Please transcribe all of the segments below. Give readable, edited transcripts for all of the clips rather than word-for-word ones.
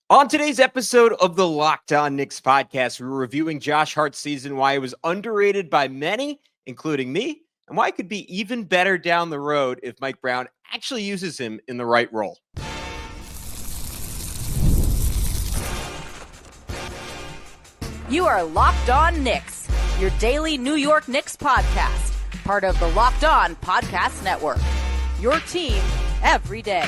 On today's episode of the Locked On Knicks podcast, we're reviewing Josh Hart's season, why he was underrated by many, including me, and why it could be even better down the road if Mike Brown actually uses him in the right role. You are Locked On Knicks, your daily New York Knicks podcast, part of the Locked On Podcast Network. Your team every day.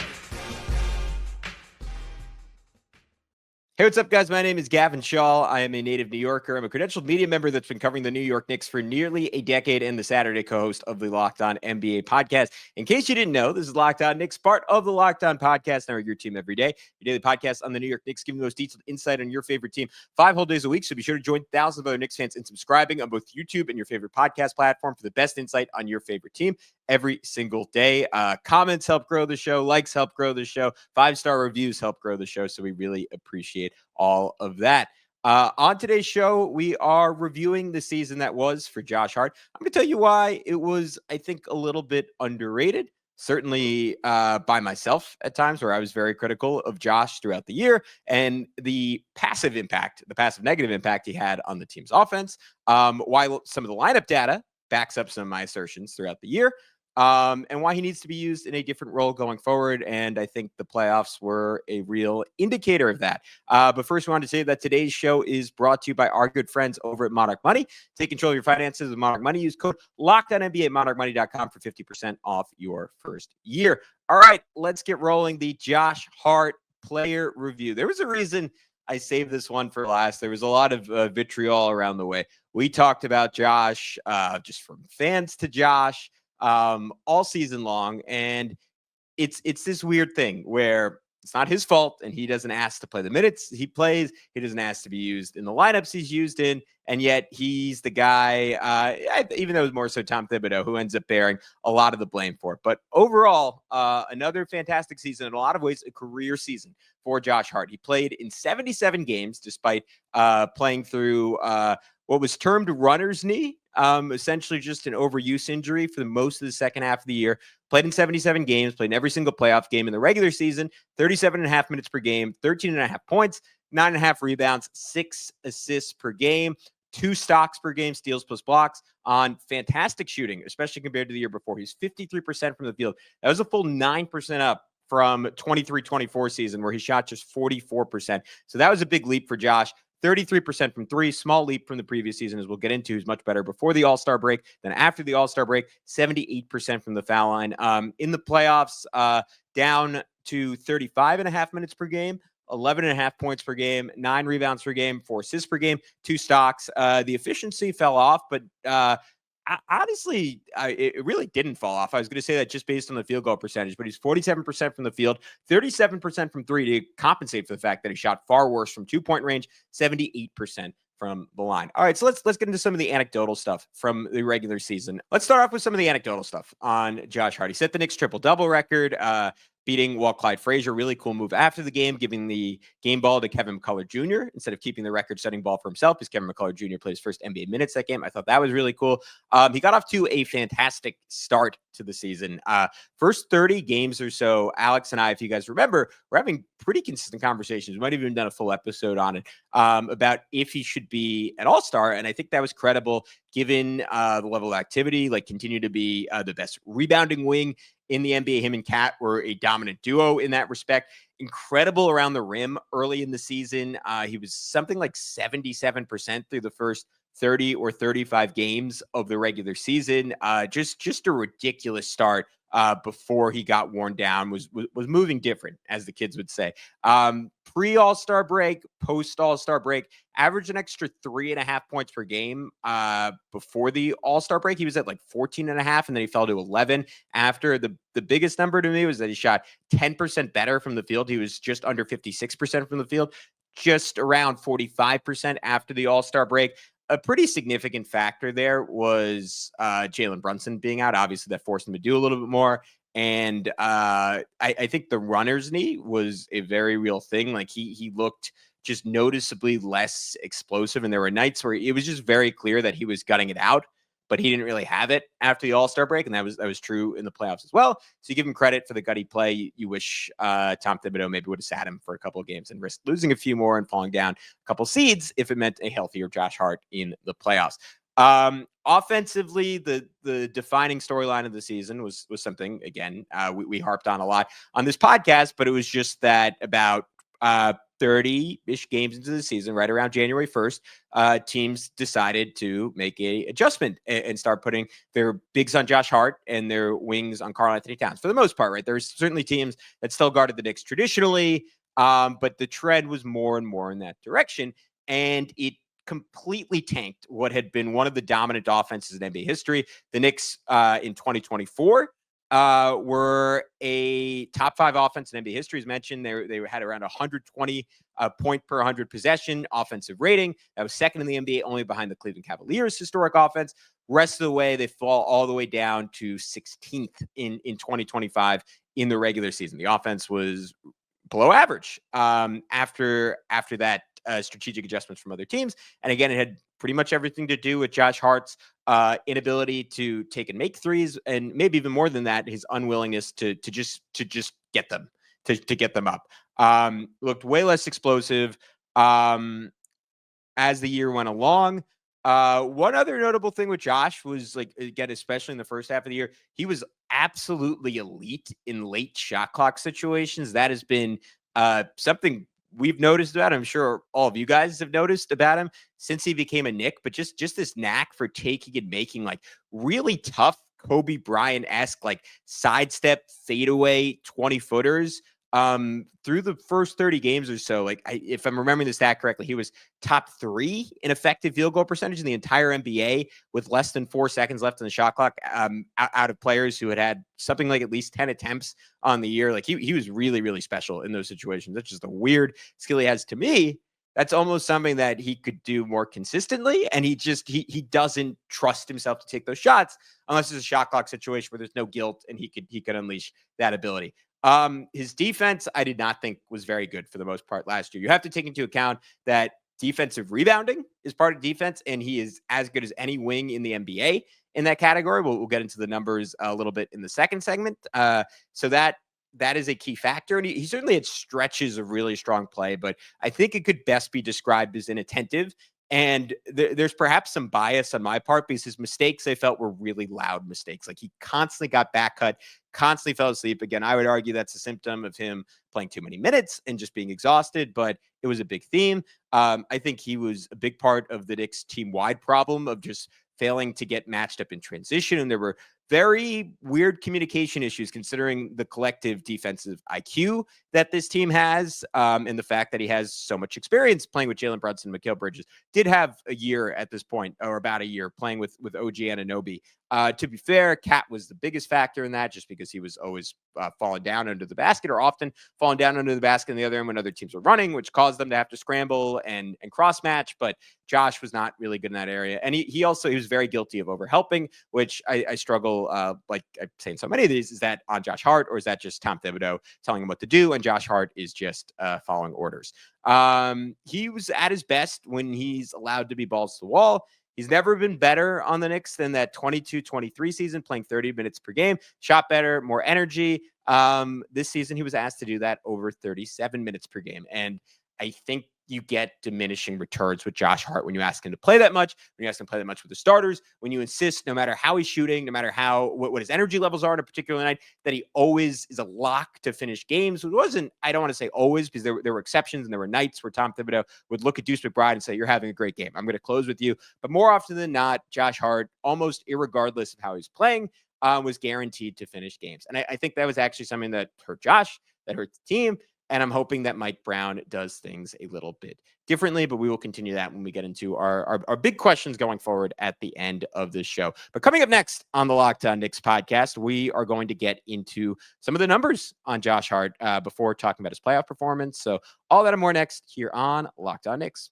Hey, what's up, guys? My name is Gavin Schall. I am a native New Yorker. I'm a credentialed media member that's been covering the New York Knicks for nearly a decade and the Saturday co-host of the Locked On NBA podcast. In case you didn't know, this is Locked On Knicks, part of the Locked On Podcast Network, your team every day. Your daily podcast on the New York Knicks, giving the most detailed insight on your favorite team 5 whole days a week. So be sure to join thousands of other Knicks fans in subscribing on both YouTube and your favorite podcast platform for the best insight on your favorite team every single day. Comments help grow the show. Likes help grow the show. 5-star reviews help grow the show. So we really appreciate all of that. On today's show, we are reviewing the season that was for Josh Hart. I'm going to tell you why it was, I think, a little bit underrated. Certainly by myself at times, where I was very critical of Josh throughout the year and the passive negative impact he had on the team's offense. While some of the lineup data backs up some of my assertions throughout the year. And why he needs to be used in a different role going forward. And I think the playoffs were a real indicator of that. But first, we wanted to say that today's show is brought to you by our good friends over at Monarch Money. Take control of your finances with Monarch Money. Use code LOCKEDONNBA at monarchmoney.com for 50% off your first year. All right, let's get rolling. The Josh Hart player review. There was a reason I saved this one for last. There was a lot of vitriol around the way. We talked about Josh, just from fans to Josh, all season long. And it's this weird thing where it's not his fault and he doesn't ask to play the minutes he plays. He doesn't ask to be used in the lineups he's used in. And yet he's the guy, even though it was more so Tom Thibodeau, who ends up bearing a lot of the blame for it. But overall, another fantastic season, in a lot of ways, a career season for Josh Hart. He played in 77 games, despite playing through what was termed runner's knee, essentially just an overuse injury for the most of the second half of the year. Played in 77 games, played in every single playoff game in the regular season, 37.5 minutes per game, 13.5 points, 9.5 rebounds, 6 assists per game, 2 stocks per game, steals plus blocks, on fantastic shooting, especially compared to the year before. He's 53% from the field. That was a full 9% up from 23-24 season, where he shot just 44%. So that was a big leap for Josh. 33% from three, small leap from the previous season, as we'll get into. He's much better before the All-Star break than after the All-Star break. 78% from the foul line. In the playoffs, down to 35.5 minutes per game, 11.5 points per game, 9 rebounds per game, 4 assists per game, 2 stocks. The efficiency fell off, but honestly, it really didn't fall off. I was going to say that just based on the field goal percentage, but he's 47% from the field, 37% from three, to compensate for the fact that he shot far worse from 2-point range, 78% from the line. All right, so let's get into some of the anecdotal stuff from the regular season. Let's start off with some of the anecdotal stuff on Josh Hart. He set the Knicks triple-double record, beating Walt Clyde Frazier. Really cool move after the game, giving the game ball to Kevin McCullough Jr. instead of keeping the record-setting ball for himself, because Kevin McCullough Jr. played his first NBA minutes that game. I thought that was really cool. He got off to a fantastic start to the season. First 30 games or so, Alex and I, if you guys remember, we're having pretty consistent conversations. We might have even done a full episode on it, about if he should be an all-star. And I think that was credible given the level of activity, like continue to be the best rebounding wing in the NBA. Him and Cat were a dominant duo in that respect. Incredible around the rim early in the season. He was something like 77% through the first 30 or 35 games of the regular season. Just a ridiculous start before he got worn down. Was moving different, as the kids would say. Pre-All-Star break, post-All-Star break, averaged an extra 3.5 points per game. Before the All-Star break, he was at like 14.5, and then he fell to 11 after. The biggest number to me was that he shot 10% better from the field. He was just under 56% from the field, just around 45% after the All-Star break. A pretty significant factor there was Jalen Brunson being out. Obviously, that forced him to do a little bit more. And I think the runner's knee was a very real thing. Like he looked just noticeably less explosive. And there were nights where it was just very clear that he was gutting it out but he didn't really have it after the All-Star break, and that was true in the playoffs as well. So you give him credit for the gutty play. You wish Tom Thibodeau maybe would have sat him for a couple of games and risked losing a few more and falling down a couple seeds if it meant a healthier Josh Hart in the playoffs. Offensively, the defining storyline of the season was something, again, we harped on a lot on this podcast, but it was just that about 30-ish games into the season, right around January 1st, teams decided to make a adjustment and start putting their bigs on Josh Hart and their wings on Karl-Anthony Towns. For the most part, right? There's certainly teams that still guarded the Knicks traditionally, but the trend was more and more in that direction, and it completely tanked what had been one of the dominant offenses in NBA history. The Knicks in 2024 were a top 5 offense in NBA history. As mentioned, they had around 120 point per 100 possession offensive rating. That was second in the NBA, only behind the Cleveland Cavaliers' historic offense. Rest of the way, they fall all the way down to 16th in 2025 in the regular season. The offense was below average after that strategic adjustments from other teams. And again, it had pretty much everything to do with Josh Hart's inability to take and make threes, and maybe even more than that, his unwillingness to just get them get them up. Looked way less explosive as the year went along. One other notable thing with Josh was, like, again, especially in the first half of the year, he was absolutely elite in late shot clock situations. That has been something we've noticed about him. I'm sure all of you guys have noticed about him since he became a Knick, but just this knack for taking and making like really tough Kobe Bryant-esque, like sidestep fadeaway 20-footers through the first 30 games or so. Like, if I'm remembering the stat correctly, he was top 3 in effective field goal percentage in the entire NBA with less than 4 seconds left in the shot clock, out of players who had something like at least 10 attempts on the year. Like, he was really, really special in those situations. That's just a weird skill he has. To me, that's almost something that he could do more consistently, and he doesn't trust himself to take those shots unless it's a shot clock situation where there's no guilt and he could unleash that ability. His defense, I did not think was very good for the most part last year. You have to take into account that defensive rebounding is part of defense, and he is as good as any wing in the NBA in that category. We'll get into the numbers a little bit in the second segment. So that is a key factor. And he certainly had stretches of really strong play, but I think it could best be described as inattentive. And there's perhaps some bias on my part because his mistakes, I felt, were really loud mistakes. Like, he constantly got back cut, constantly fell asleep. Again, I would argue that's a symptom of him playing too many minutes and just being exhausted, but it was a big theme. I think he was a big part of the Knicks team-wide problem of just failing to get matched up in transition. And there were very weird communication issues considering the collective defensive IQ that this team has, and the fact that he has so much experience playing with Jalen Brunson and Mikal Bridges. Did have a year at this point, or about a year, playing with OG Anunoby. To be fair, Cat was the biggest factor in that, just because he was always falling down under the basket, or often falling down under the basket on the other end when other teams were running, which caused them to have to scramble and cross match. But Josh was not really good in that area. And he was very guilty of overhelping, which I struggle, like I'm saying so many of these, is that on Josh Hart, or is that just Tom Thibodeau telling him what to do? And Josh Hart is just following orders. He was at his best when he's allowed to be balls to the wall. He's never been better on the Knicks than that 22-23 season, playing 30 minutes per game. Shot better, more energy. This season, he was asked to do that over 37 minutes per game. And I think you get diminishing returns with Josh Hart when you ask him to play that much, when you ask him to play that much with the starters, when you insist, no matter how he's shooting, no matter what his energy levels are on a particular night, that he always is a lock to finish games. It wasn't, I don't want to say always, because there were exceptions, and there were nights where Tom Thibodeau would look at Deuce McBride and say, "You're having a great game. I'm going to close with you." But more often than not, Josh Hart, almost irregardless of how he's playing, was guaranteed to finish games. And I think that was actually something that hurt Josh, that hurt the team. And I'm hoping that Mike Brown does things a little bit differently, but we will continue that when we get into our big questions going forward at the end of this show. But coming up next on the Locked On Knicks podcast, we are going to get into some of the numbers on Josh Hart before talking about his playoff performance. So all that and more next here on Locked On Knicks.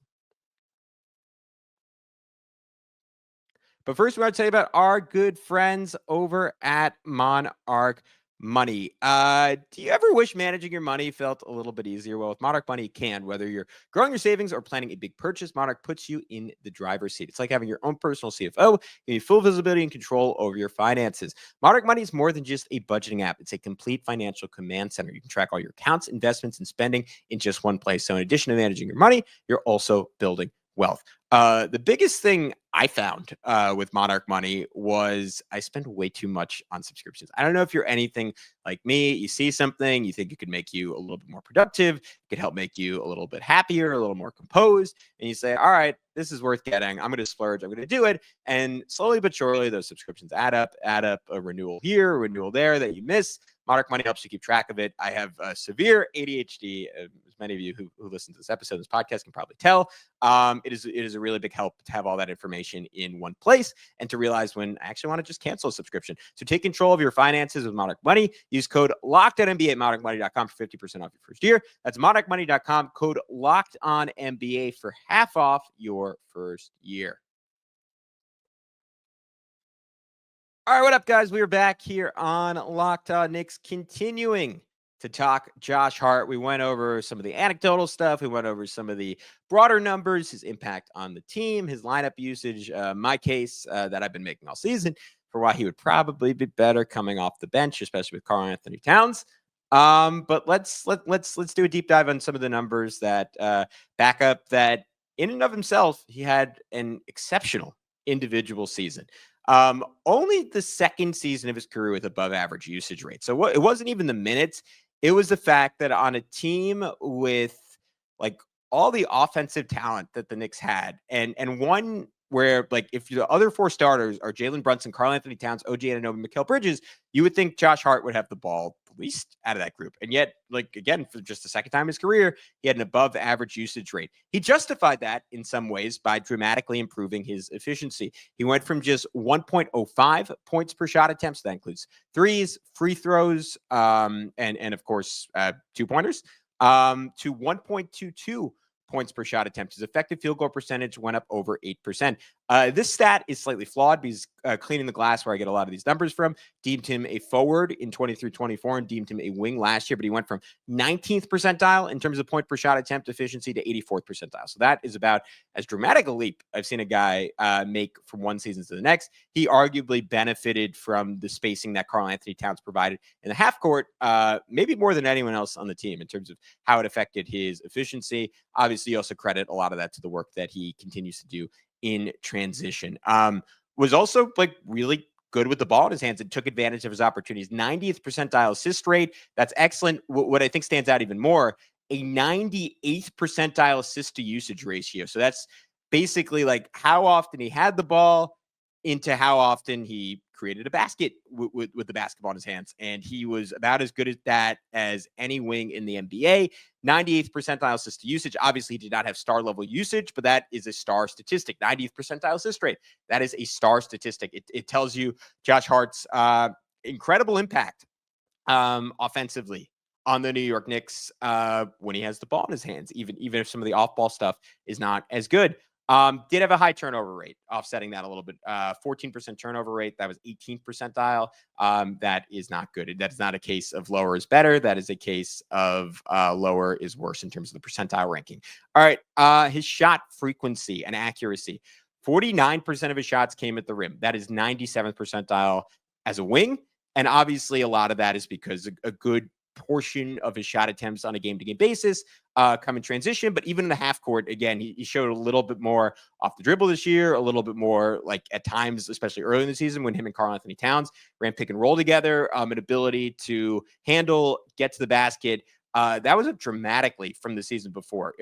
But first, we want to tell you about our good friends over at Monarch Money. Do you ever wish managing your money felt a little bit easier? Well, with Monarch Money, it can. Whether you're growing your savings or planning a big purchase, Monarch puts you in the driver's seat. It's like having your own personal CFO, giving you full visibility and control over your finances. Monarch Money is more than just a budgeting app. It's a complete financial command center. You can track all your accounts, investments, and spending in just one place. So in addition to managing your money, you're also building wealth. The biggest thing I found with Monarch Money was I spend way too much on subscriptions. I don't know if you're anything like me. You see something, you think it could make you a little bit more productive, it could help make you a little bit happier, a little more composed, and you say, all right, this is worth getting. I'm going to splurge. I'm going to do it. And slowly but surely, those subscriptions add up, a renewal here, a renewal there that you miss. Monarch Money helps you keep track of it. I have severe ADHD. As many of you who listen to this episode, this podcast can probably tell. It is a really big help to have all that information in one place and to realize when I actually want to just cancel a subscription. So take control of your finances with Monarch Money. Use code LOCKEDONNBA at monarchmoney.com for 50% off your first year. That's monarchmoney.com, code LOCKEDONNBA for half off your first year. All right, what up, guys? We are back here on Locked On Knicks, continuing to talk Josh Hart. We went over some of the anecdotal stuff. We went over some of the broader numbers, his impact on the team, his lineup usage, my case that I've been making all season for why he would probably be better coming off the bench, especially with Karl-Anthony Towns. But let's do a deep dive on some of the numbers that back up that in and of himself, he had an exceptional individual season. Only the second season of his career with above average usage rate. So it wasn't even the minutes. It was the fact that on a team with like all the offensive talent that the Knicks had, and one where like if the other four starters are Jalen Brunson, Karl-Anthony Towns, OG Anunoby, Mikal Bridges, you would think Josh Hart would have the ball the least out of that group. And yet, like again, for just the second time in his career, he had an above average usage rate. He justified that in some ways by dramatically improving his efficiency. He went from just 1.05 points per shot attempts, that includes threes, free throws, and of course 2-pointers, to 1.22 points per shot attempt. His effective field goal percentage went up over 8%. This stat is slightly flawed because Cleaning the Glass, where I get a lot of these numbers from, deemed him a forward in 23-24 and deemed him a wing last year, but he went from 19th percentile in terms of point per shot attempt efficiency to 84th percentile. So that is about as dramatic a leap I've seen a guy make from one season to the next. He arguably benefited from the spacing that Karl-Anthony Towns provided in the half court, maybe more than anyone else on the team in terms of how it affected his efficiency. Obviously, you also credit a lot of that to the work that he continues to do in transition. Was also like really good with the ball in his hands and took advantage of his opportunities. 90th percentile assist rate. That's excellent. What I think stands out even more, a 98th percentile assist to usage ratio. So that's basically like how often he had the ball into how often he created a basket with the basketball in his hands. And he was about as good at that as any wing in the NBA. 98th percentile assist to usage. Obviously, he did not have star level usage, but that is a star statistic. 90th percentile assist rate. That is a star statistic. It tells you Josh Hart's incredible impact offensively on the New York Knicks when he has the ball in his hands, even if some of the off-ball stuff is not as good. Did have a high turnover rate, offsetting that a little bit. 14% turnover rate. That was 18th percentile. That is not good. That's not a case of lower is better. That is a case of lower is worse in terms of the percentile ranking. All right. His shot frequency and accuracy. 49% of his shots came at the rim. That is 97th percentile as a wing. And obviously a lot of that is because a good portion of his shot attempts on a game-to-game basis come in transition. But even in the half court, again, he showed a little bit more off the dribble this year, a little bit more like at times, especially early in the season when him and Karl-Anthony Towns ran pick and roll together, an ability to handle, get to the basket. That was up dramatically from the season before.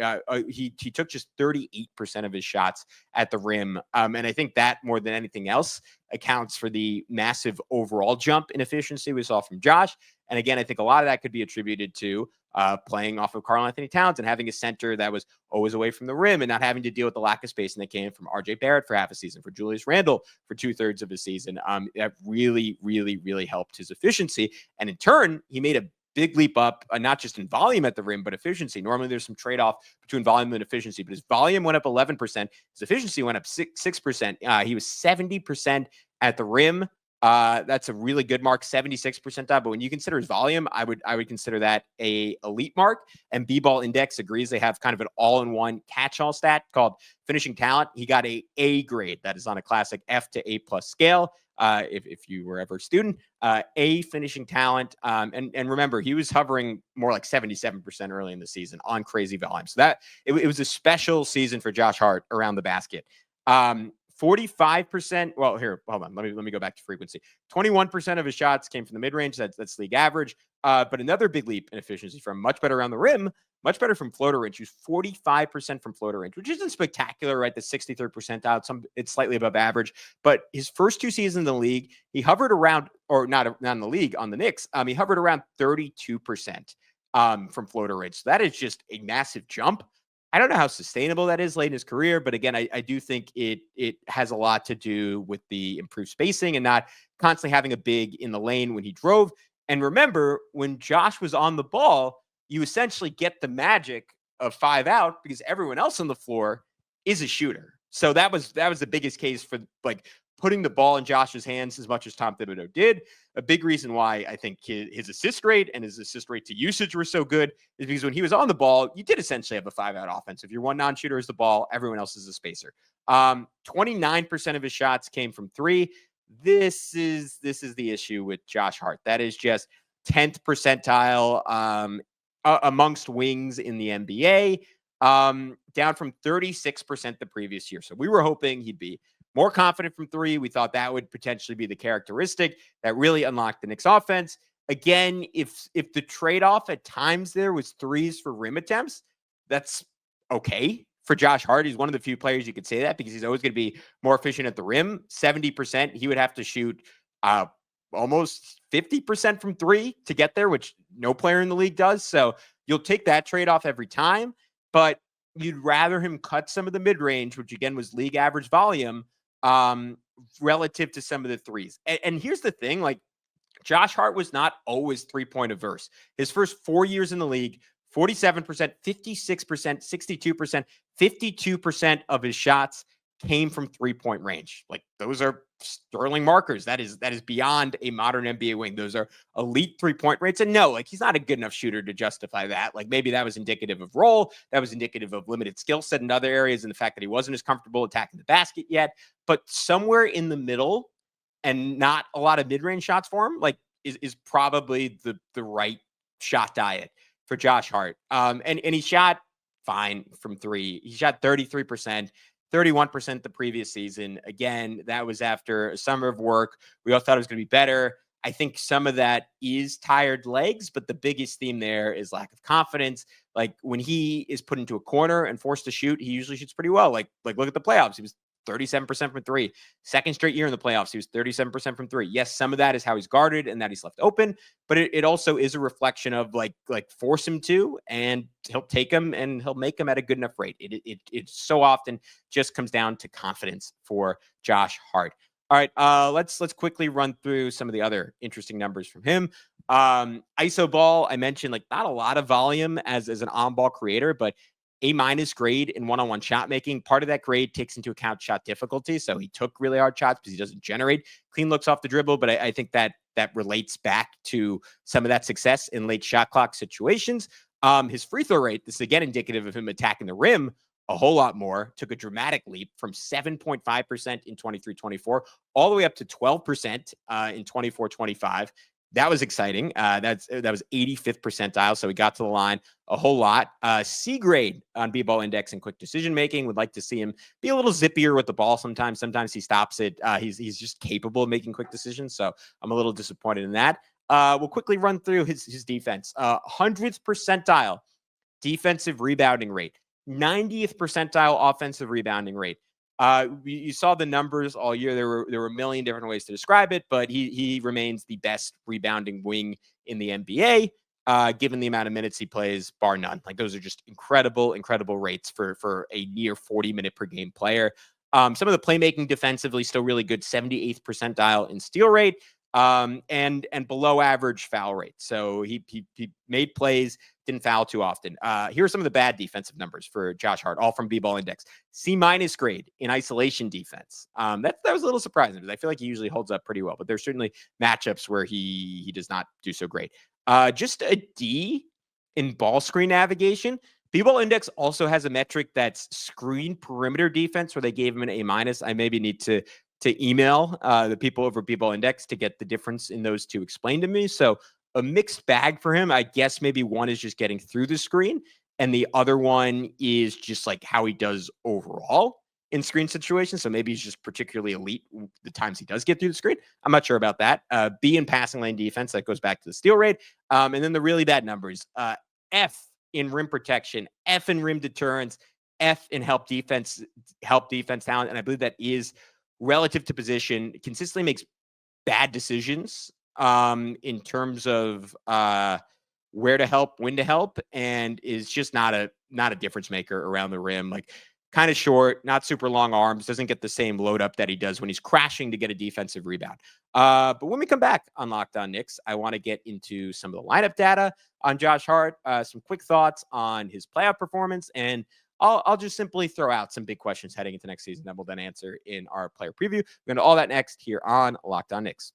He took just 38% of his shots at the rim. And I think that more than anything else accounts for the massive overall jump in efficiency we saw from Josh. And again, I think a lot of that could be attributed to playing off of Karl-Anthony Towns and having a center that was always away from the rim and not having to deal with the lack of spacing that came from RJ Barrett for half a season, for Julius Randle for 2/3 of his season. That really, really, really helped his efficiency. And in turn, he made a big leap up, not just in volume at the rim, but efficiency. Normally there's some trade-off between volume and efficiency, but his volume went up 11%. His efficiency went up 6%. He was 70% at the rim That's a really good mark, 76th percentile. But when you consider his volume, I would consider that a elite mark. And B-Ball Index agrees. They have kind of an all-in-one catch-all stat called finishing talent. He got A grade. That is on a classic F to A+ scale. If you were ever a student, A finishing talent. And remember, he was hovering more like 77% early in the season on crazy volume. So that it was a special season for Josh Hart around the basket. 45%. Well, here, hold on. Let me go back to frequency. 21% of his shots came from the mid-range. That's league average. But another big leap in efficiency from much better around the rim, much better from floater range. He was 45% from floater range, which isn't spectacular, right? The 63rd percentile. It's slightly above average. But his first 2 seasons in the league, he hovered around, or not in the league, on the Knicks. He hovered around 32% from floater range. So that is just a massive jump. I don't know how sustainable that is late in his career, but again, I do think it has a lot to do with the improved spacing and not constantly having a big in the lane when he drove. And remember, when Josh was on the ball, you essentially get the magic of 5 out because everyone else on the floor is a shooter. So that was the biggest case for like putting the ball in Josh's hands as much as Tom Thibodeau did. A big reason why I think his assist rate and his assist rate to usage were so good is because when he was on the ball, you did essentially have a 5-out offense. If your one non-shooter is the ball, everyone else is a spacer. 29% of his shots came from 3. This is the issue with Josh Hart. That is just 10th percentile amongst wings in the NBA, down from 36% the previous year. So we were hoping he'd be more confident from 3. We thought that would potentially be the characteristic that really unlocked the Knicks offense. Again, if the trade-off at times there was 3s for rim attempts, that's okay for Josh Hart. He's one of the few players you could say that because he's always going to be more efficient at the rim. 70%, he would have to shoot almost 50% from 3 to get there, which no player in the league does. So you'll take that trade-off every time, but you'd rather him cut some of the mid-range, which again was league average volume, relative to some of the 3s. And here's the thing, like Josh Hart was not always 3-point averse. His first 4 years in the league, 47%, 56%, 62%, 52% of his shots came from 3-point range. Like those are sterling markers. That is beyond a modern NBA wing. Those are elite 3-point rates. And no, like he's not a good enough shooter to justify that. Like maybe that was indicative of role. That was indicative of limited skill set in other areas and the fact that he wasn't as comfortable attacking the basket yet. But somewhere in the middle and not a lot of mid-range shots for him, like is probably the right shot diet for Josh Hart. And he shot fine from 3. He shot 33%. 31% the previous season. Again, that was after a summer of work. We all thought it was going to be better. I think some of that is tired legs, but the biggest theme there is lack of confidence. Like when he is put into a corner and forced to shoot, he usually shoots pretty well. Like look at the playoffs. He was 37% from 3. Second straight year in the playoffs, he was 37% from 3. Yes, some of that is how he's guarded and that he's left open, but it also is a reflection of like force him to, and he'll take him and he'll make him at a good enough rate. It so often just comes down to confidence for Josh Hart. All right, let's quickly run through some of the other interesting numbers from him. ISO ball, I mentioned like not a lot of volume as an on-ball creator, but A- grade in one-on-one shot making. Part of that grade takes into account shot difficulty. So he took really hard shots because he doesn't generate clean looks off the dribble. But I think that relates back to some of that success in late shot clock situations. His free throw rate, this is again indicative of him attacking the rim a whole lot more, took a dramatic leap from 7.5% in 23-24 all the way up to 12% in 24-25. That was exciting. That was 85th percentile. So he got to the line a whole lot. C grade on B-ball index and quick decision making. Would like to see him be a little zippier with the ball sometimes. Sometimes he stops it. He's just capable of making quick decisions. So I'm a little disappointed in that. We'll quickly run through his defense. 100th percentile defensive rebounding rate. 90th percentile offensive rebounding rate. You saw the numbers all year. There were a million different ways to describe it, but he remains the best rebounding wing in the NBA, given the amount of minutes he plays, bar none. Like those are just incredible rates for a near 40-minute per game player. Some of the playmaking defensively still really good, 78th percentile in steal rate, and below average foul rate. So he made plays didn't foul too often. Here are some of the bad defensive numbers for Josh Hart, all from B-Ball Index. C- grade in isolation defense. That was a little surprising because I feel like he usually holds up pretty well, but there's certainly matchups where he does not do so great. Just a D in ball screen navigation. B-Ball Index also has a metric that's screen perimeter defense, where they gave him an A-. I maybe need to email the people over B-Ball Index to get the difference in those two explained to me. So a mixed bag for him. I guess maybe one is just getting through the screen, and the other one is just like how he does overall in screen situations. So maybe he's just particularly elite the times he does get through the screen. I'm not sure about that. B in passing lane defense. That goes back to the steal rate. And then the really bad numbers. F in rim protection, F in rim deterrence, F in help defense talent. And I believe that is relative to position. Consistently makes bad decisions in terms of where to help, when to help, and is just not a difference maker around the rim. Like, kind of short, not super long arms, doesn't get the same load up that he does when he's crashing to get a defensive rebound. But when we come back on Locked On Knicks, I want to get into some of the lineup data on Josh Hart, some quick thoughts on his playoff performance, and I'll just simply throw out some big questions heading into next season that we'll then answer in our player preview. We're going to do all that next here on Locked On Knicks.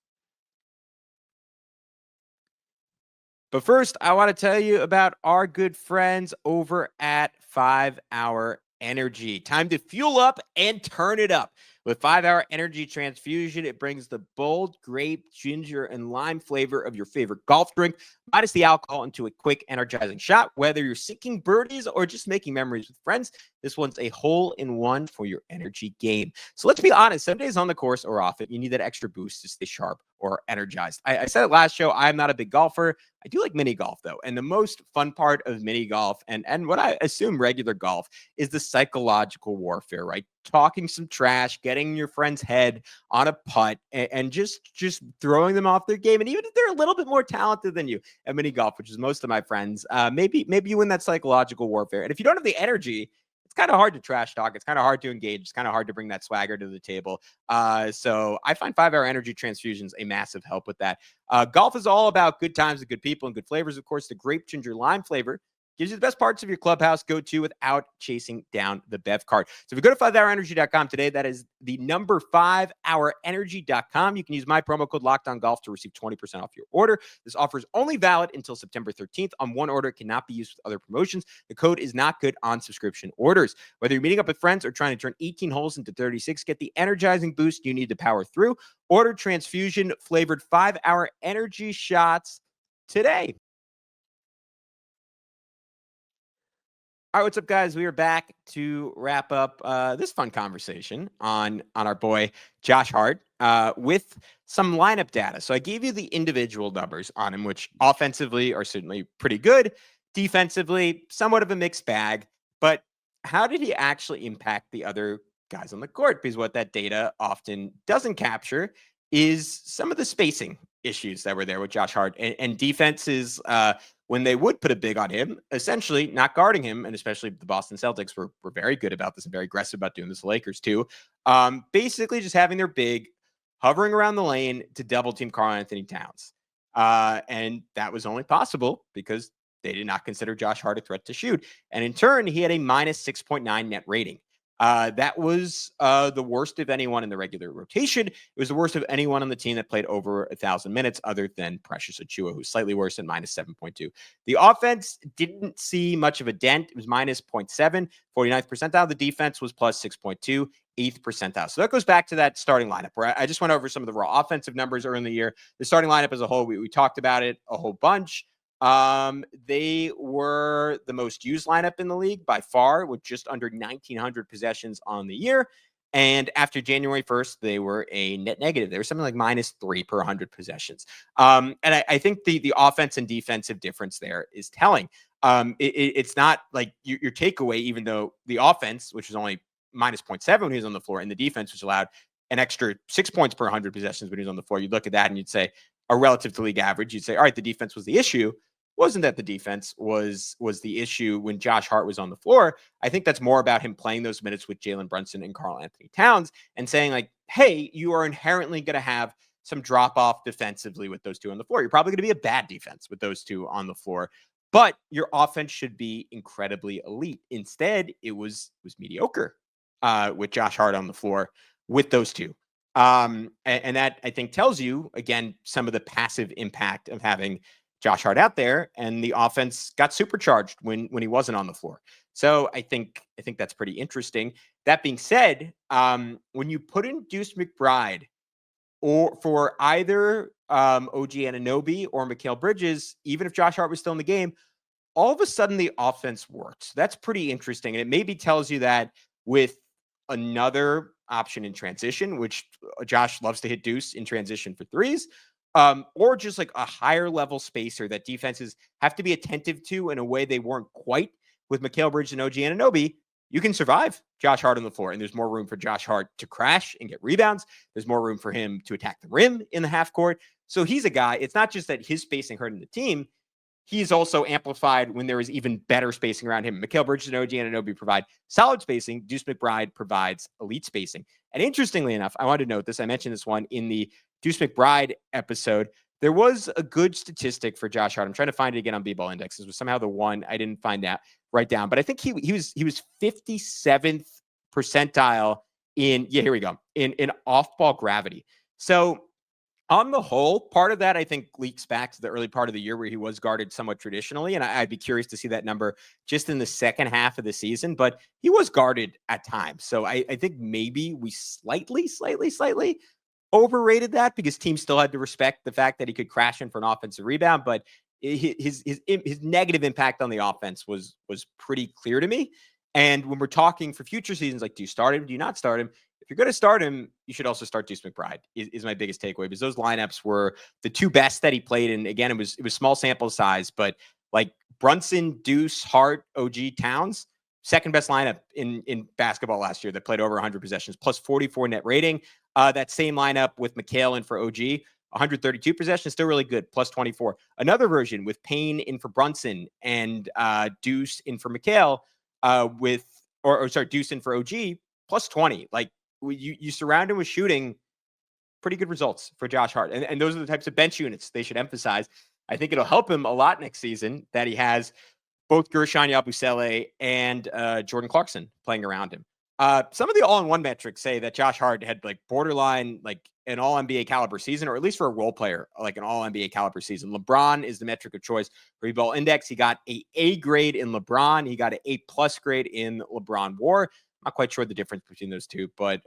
But first, I want to tell you about our good friends over at 5 Hour Energy. Time to fuel up and turn it up. With 5 Hour Energy Transfusion, it brings the bold grape, ginger, and lime flavor of your favorite golf drink, minus the alcohol, into a quick, energizing shot. Whether you're seeking birdies or just making memories with friends, this one's a hole-in-one for your energy game. So let's be honest, some days on the course or off it, you need that extra boost to stay sharp or energized. I said it last show, I'm not a big golfer. I do like mini golf, though. And the most fun part of mini golf and what I assume regular golf is the psychological warfare, right? Talking some trash, getting your friend's head on a putt, and just throwing them off their game. And even if they're a little bit more talented than you at mini golf, which is most of my friends, maybe you win that psychological warfare. And if you don't have the energy, it's kind of hard to trash talk. It's kind of hard to engage. It's kind of hard to bring that swagger to the table. So I find 5 Hour Energy Transfusions a massive help with that. Golf is all about good times with good people and good flavors. Of course, the grape ginger lime flavor gives you the best parts of your clubhouse go-to without chasing down the bev cart. So if you go to 5hourenergy.com today, that is the number 5hourenergy.com. You can use my promo code LOCKEDONGolf to receive 20% off your order. This offer is only valid until September 13th. On one order, it cannot be used with other promotions. The code is not good on subscription orders. Whether you're meeting up with friends or trying to turn 18 holes into 36, get the energizing boost you need to power through. Order transfusion flavored 5 Hour Energy shots today. All right, what's up, guys? We are back to wrap up this fun conversation on our boy Josh Hart with some lineup data. So I gave you the individual numbers on him, which offensively are certainly pretty good. Defensively, somewhat of a mixed bag. But how did he actually impact the other guys on the court? Because what that data often doesn't capture is some of the spacing issues that were there with Josh Hart and defenses. When they would put a big on him, essentially not guarding him, and especially the Boston Celtics were very good about this and very aggressive about doing this. The Lakers too. Basically just having their big hovering around the lane to double team Karl Anthony Towns. And that was only possible because they did not consider Josh Hart a threat to shoot. And in turn, he had a minus 6.9 net rating. That was the worst of anyone in the regular rotation. It was the worst of anyone on the team that played over 1,000 minutes other than Precious Achiuwa, who's slightly worse at minus 7.2. The offense didn't see much of a dent. It was minus 0.7, 49th percentile. The defense was plus 6.2, 8th percentile. So that goes back to that starting lineup where I just went over some of the raw offensive numbers early in the year. The starting lineup as a whole, we talked about it a whole bunch. They were the most used lineup in the league by far, with just under 1,900 possessions on the year. And after January 1st, they were a net negative. They were something like minus 3 per 100 possessions. And I think the offense and defensive difference there is telling. It's not like your takeaway, even though the offense, which was only minus 0.7 when he was on the floor, and the defense, which allowed an extra 6 points per 100 possessions when he was on the floor, you'd look at that and you'd say, a relative to league average, you'd say, all right, the defense was the issue. Wasn't that the defense was the issue when Josh Hart was on the floor? I think that's more about him playing those minutes with Jalen Brunson and Karl Anthony Towns and saying, like, hey, you are inherently going to have some drop off defensively with those two on the floor. You're probably going to be a bad defense with those two on the floor. but your offense should be incredibly elite. Instead, it was mediocre with Josh Hart on the floor with those two. And that, I think, tells you, again, some of the passive impact of having Josh Hart out there, and the offense got supercharged when he wasn't on the floor. So I think that's pretty interesting. That being said, when you put in Deuce McBride or for either OG Anunoby or Mikal Bridges, even if Josh Hart was still in the game, all of a sudden the offense works. That's pretty interesting. And it maybe tells you that with another option in transition, which Josh loves to hit Deuce in transition for threes, or just like a higher level spacer that defenses have to be attentive to in a way they weren't quite with Mikal Bridges and OG Anunoby, you can survive Josh Hart on the floor. And there's more room for Josh Hart to crash and get rebounds. There's more room for him to attack the rim in the half court. So he's a guy, it's not just that his spacing hurting the team, he's also amplified when there is even better spacing around him. Mikal Bridges and OG Anunoby provide solid spacing. Deuce McBride provides elite spacing. And interestingly enough, I wanted to note this. I mentioned this one in the Deuce McBride episode. There was a good statistic for Josh Hart. I'm trying to find it again on B-ball indexes. It was somehow the one I didn't find out right down, but I think he was 57th percentile in here we go in off-ball gravity. So on the whole, part of that, I think, leaks back to the early part of the year where he was guarded somewhat traditionally. And I'd be curious to see that number just in the second half of the season. But he was guarded at times. So I think maybe we slightly overrated that because teams still had to respect the fact that he could crash in for an offensive rebound. But his negative impact on the offense was pretty clear to me. And when we're talking for future seasons, like, do you start him? Do you not start him? If you're going to start him, you should also start Deuce McBride is my biggest takeaway, because those lineups were the two best that he played. And again, it was small sample size, but like Brunson, Deuce, Hart, OG, Towns, second best lineup in basketball last year that played over 100 possessions, plus 44 net rating. That same lineup with McHale in for OG, 132 possessions, still really good, plus 24. Another version with Payne in for Brunson and Deuce in for McHale Deuce in for OG, plus 20. Like, you surround him with shooting, pretty good results for Josh Hart. And those are the types of bench units they should emphasize. I think it'll help him a lot next season that he has both Gershon Yabusele and Jordan Clarkson playing around him. Some of the all-in-one metrics say that Josh Hart had like borderline, like an all-NBA caliber season, or at least for a role player, like an all-NBA caliber season. LeBron is the metric of choice for Reball Index. He got A grade in LeBron. He got an A+ grade in LeBron War. Not quite sure the difference between those two, but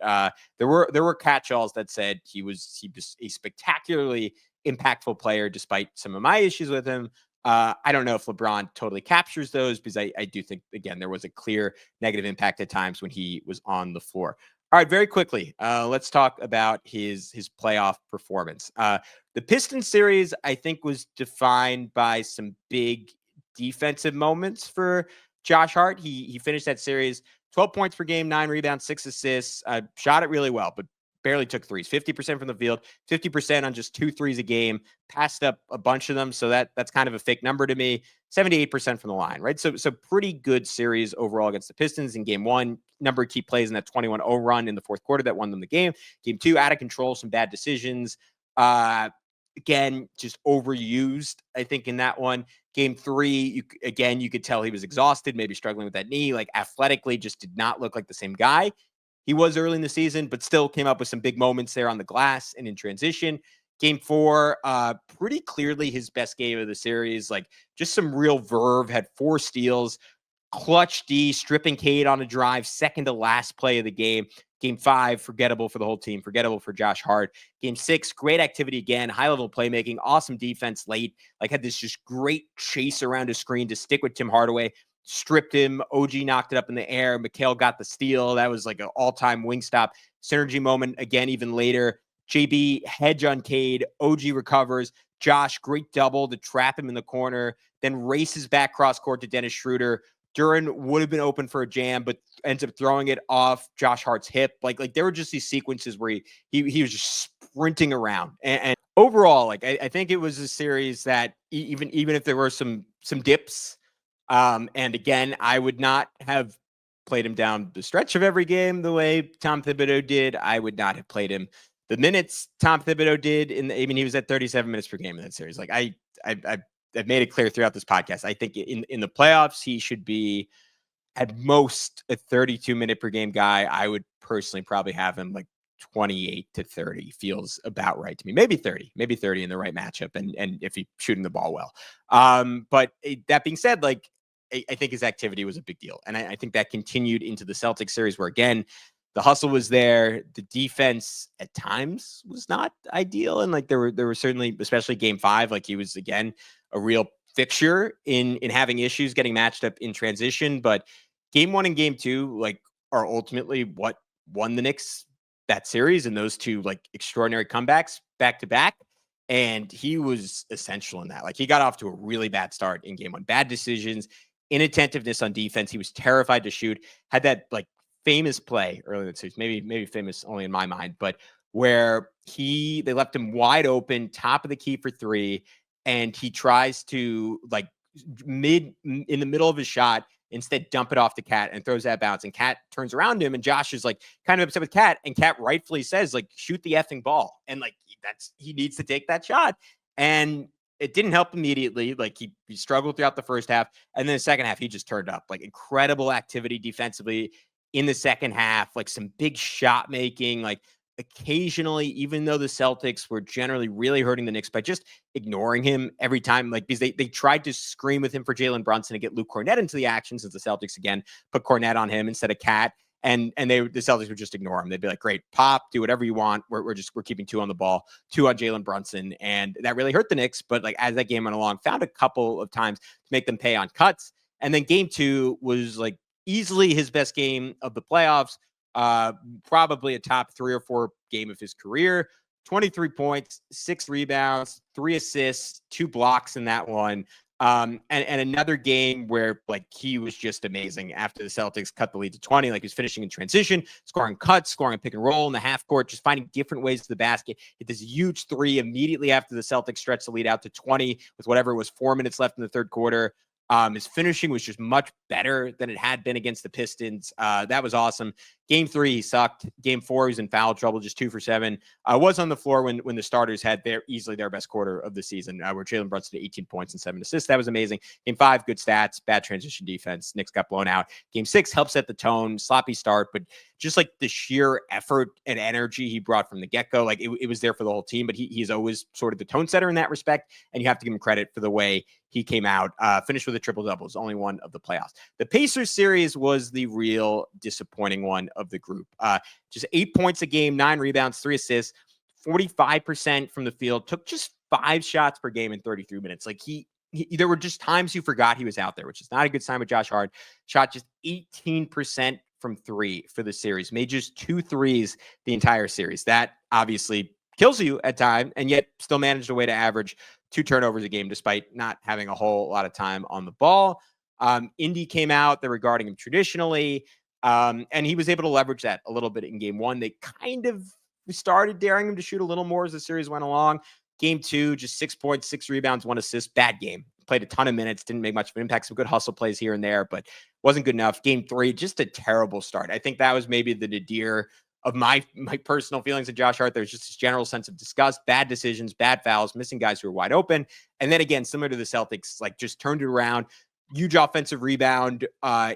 there were catch-alls that said he was a spectacularly impactful player despite some of my issues with him. I don't know if LeBron totally captures those, because I do think, again, there was a clear negative impact at times when he was on the floor. All right, very quickly, let's talk about his playoff performance. The Pistons series, I think, was defined by some big defensive moments for Josh Hart. He finished that series 12 points per game, 9 rebounds, 6 assists, shot it really well, but barely took threes, 50% from the field, 50% on just 2 threes a game, passed up a bunch of them. So that's kind of a fake number to me. 78% from the line, right? So pretty good series overall against the Pistons in game 1. Number of key plays in that 21-0 run in the fourth quarter that won them the game. Game 2, out of control, some bad decisions. Again, just overused, I think, in that one. Game 3, you could tell he was exhausted, maybe struggling with that knee. Like, athletically, just did not look like the same guy he was early in the season, but still came up with some big moments there on the glass and in transition. Game 4, pretty clearly his best game of the series. Like, just some real verve, had 4 steals, clutch D, stripping Cade on a drive, second to last play of the game. Game 5, forgettable for the whole team, forgettable for Josh Hart. Game 6, great activity again, high-level playmaking, awesome defense late. Like, had this just great chase around his screen to stick with Tim Hardaway. Stripped him. OG knocked it up in the air. McHale got the steal. That was like an all-time wing stop synergy moment. Again, even later, JB hedge on Cade. OG recovers. Josh, great double to trap him in the corner. Then races back cross court to Dennis Schroeder. Duren would have been open for a jam, but ends up throwing it off Josh Hart's hip. Like there were just these sequences where he was just sprinting around. And overall, like I think it was a series that even if there were some dips. And again, I would not have played him down the stretch of every game the way Tom Thibodeau did. I would not have played him the minutes Tom Thibodeau did. He was at 37 minutes per game in that series. Like I I've made it clear throughout this podcast. I think in the playoffs, he should be at most a 32-minute per game guy. I would personally probably have him like 28 to 30 feels about right to me. Maybe 30 in the right matchup. And if he's shooting the ball well. But that being said, like, I think his activity was a big deal. And I think that continued into the Celtics series where, again, the hustle was there. The defense at times was not ideal. And like there were certainly, especially game 5, like he was, again, a real fixture in having issues getting matched up in transition. But game 1 and game 2, like, are ultimately what won the Knicks that series, and those two like extraordinary comebacks back to back. And he was essential in that. Like, he got off to a really bad start in game 1. Bad decisions, inattentiveness on defense. He was terrified to shoot. Had that like famous play earlier in the series, maybe famous only in my mind, but where they left him wide open, top of the key for 3, and he tries to like in the middle of his shot, instead dump it off to Cat and throws that bounce, and Cat turns around him, and Josh is like kind of upset with Cat, and Cat rightfully says like, shoot the effing ball. And like, he needs to take that shot. And it didn't help immediately. Like he struggled throughout the first half, and then the second half, he just turned up. Like, incredible activity defensively in the second half, like some big shot making, like occasionally, even though the Celtics were generally really hurting the Knicks by just ignoring him every time, like, because they tried to scream with him for Jalen Brunson to get Luke Cornett into the action, since the Celtics again put Cornett on him instead of Cat. And the Celtics would just ignore him. They'd be like, great, pop, do whatever you want. We're keeping 2 on the ball, 2 on Jalen Brunson. And that really hurt the Knicks. But like, as that game went along, found a couple of times to make them pay on cuts. And then game 2 was like easily his best game of the playoffs. Probably a top 3 or 4 game of his career. 23 points, 6 rebounds, 3 assists, 2 blocks in that one. And another game where like he was just amazing after the Celtics cut the lead to 20. Like, he was finishing in transition, scoring cuts, scoring a pick and roll in the half court, just finding different ways to the basket. Hit this huge 3 immediately after the Celtics stretched the lead out to 20 with whatever it was, 4 minutes left in the third quarter. His finishing was just much better than it had been against the Pistons. That was awesome. Game 3, he sucked. Game 4, he was in foul trouble, just 2 for 7. Was on the floor when the starters had easily their best quarter of the season, where Jalen Brunson did 18 points and 7 assists. That was amazing. Game 5, good stats, bad transition defense. Knicks got blown out. Game 6 helped set the tone, sloppy start, but just like the sheer effort and energy he brought from the get-go, like it was there for the whole team. But he's always sort of the tone setter in that respect, and you have to give him credit for the way he came out. Finished with a triple-double. It's only one of the playoffs. The Pacers series was the real disappointing one of the group. Just 8 points a game, 9 rebounds, 3 assists, 45% from the field, took just 5 shots per game in 33 minutes. Like he there were just times you forgot he was out there, which is not a good sign with Josh Hart. Shot just 18% from 3 for the series, made just 2 threes the entire series. That obviously kills you at times, and yet still managed a way to average 2 turnovers a game despite not having a whole lot of time on the ball. Indy came out, they were guarding him traditionally, and he was able to leverage that a little bit in game 1. They kind of started daring him to shoot a little more as the series went along. Game 2, just 6 points, 6 rebounds, 1 assist. Bad game. Played a ton of minutes, didn't make much of an impact. Some good hustle plays here and there, but wasn't good enough. Game 3, just a terrible start. I think that was maybe the nadir of my personal feelings of Josh Hart. There's just this general sense of disgust, bad decisions, bad fouls, missing guys who are wide open. And then again, similar to the Celtics, like just turned it around. Huge offensive rebound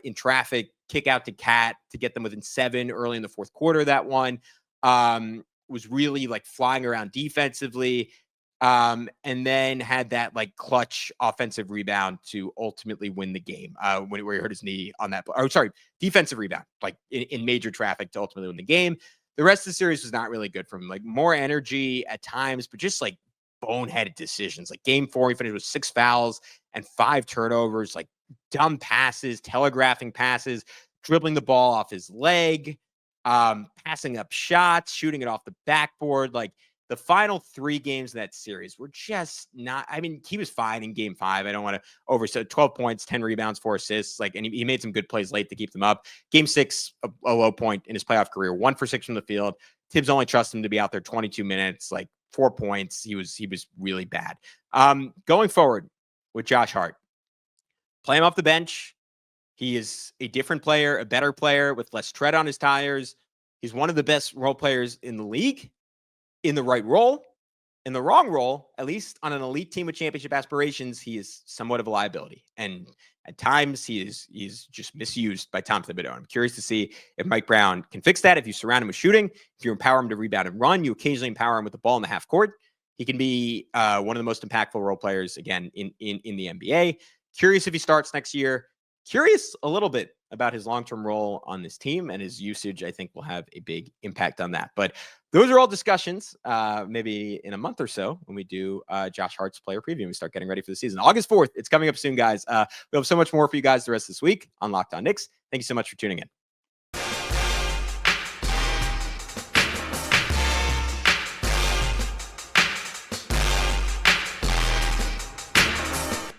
in traffic, kick out to Cat to get them within 7 early in the fourth quarter. That one was really like flying around defensively. And then had that like clutch offensive rebound to ultimately win the game where he hurt his knee on that. Defensive rebound, like in major traffic to ultimately win the game. The rest of the series was not really good from him. Like, more energy at times, but just like boneheaded decisions. Like game 4, he finished with 6 fouls and 5 turnovers, like dumb passes, telegraphing passes, dribbling the ball off his leg, passing up shots, shooting it off the backboard. Like, the final 3 games of that series were just not, I mean, he was fine in game 5. I don't want to overstate 12 points, 10 rebounds, 4 assists. Like, and he made some good plays late to keep them up. Game 6, a low point in his playoff career, 1 for 6 from the field. Tibbs only trusts him to be out there 22 minutes, like 4 points. He was really bad. Going forward with Josh Hart, play him off the bench. He is a different player, a better player with less tread on his tires. He's one of the best role players in the league, in the right role. in the wrong role, at least on an elite team with championship aspirations, he is somewhat of a liability. And at times he's just misused by Tom Thibodeau. I'm curious to see if Mike Brown can fix that. If you surround him with shooting, if you empower him to rebound and run, you occasionally empower him with the ball in the half court, he can be one of the most impactful role players, again, in the NBA. Curious if he starts next year. Curious a little bit about his long-term role on this team, and his usage, I think, will have a big impact on that. But those are all discussions maybe in a month or so when we do Josh Hart's player preview and we start getting ready for the season. August 4th, it's coming up soon, guys. We'll have so much more for you guys the rest of this week on Locked On Knicks. Thank you so much for tuning in.